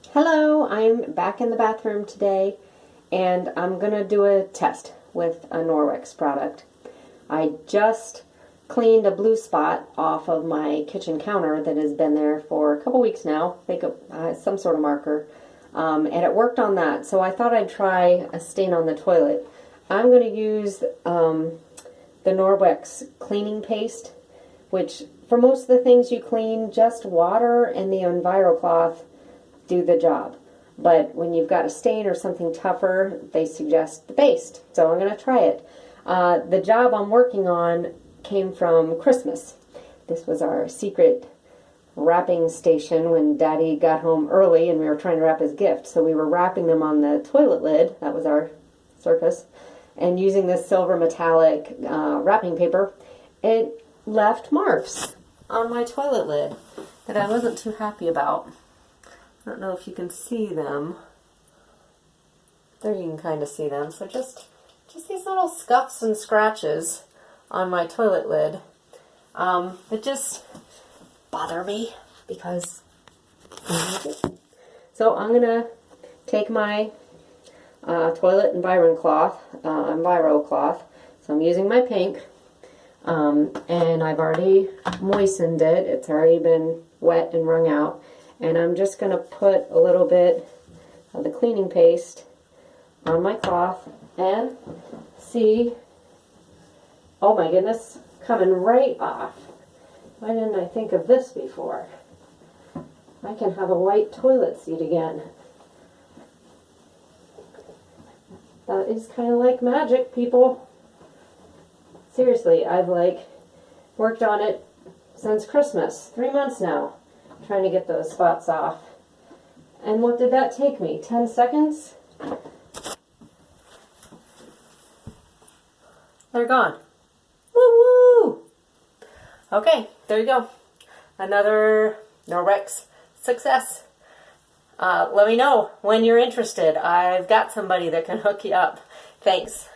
Hello, I'm back in the bathroom today and I'm going to do a test with a Norwex product. I just cleaned a blue spot off of my kitchen counter that has been there for a couple weeks now. I think some sort of marker. And it worked on that, so I thought I'd try a stain on the toilet. I'm going to use the Norwex Cleaning Paste, which for most of the things you clean, just water and the EnviroCloth do the job. But when you've got a stain or something tougher, they suggest the paste. So I'm going to try it. The job I'm working on came from Christmas. This was our secret wrapping station when Daddy got home early and we were trying to wrap his gift. So we were wrapping them on the toilet lid. That was our surface. And using this silver metallic wrapping paper, it left marks on my toilet lid that I wasn't too happy about. I don't know if you can see them. There you can kind of see them. So just these little scuffs and scratches on my toilet lid that just bother me because so I'm gonna take my toilet EnviroCloth. So I'm using my pink, and I've already moistened it. It's already been wet and wrung out. And I'm just going to put a little bit of the cleaning paste on my cloth and see, oh my goodness, coming right off. Why didn't I think of this before? I can have a white toilet seat again. That is kind of like magic, people. Seriously, I've worked on it since Christmas, 3 months now. Trying to get those spots off. And what did that take me? 10 seconds? They're gone. Woo-woo! Okay, there you go. Another Norwex success. Let me know when you're interested. I've got somebody that can hook you up. Thanks.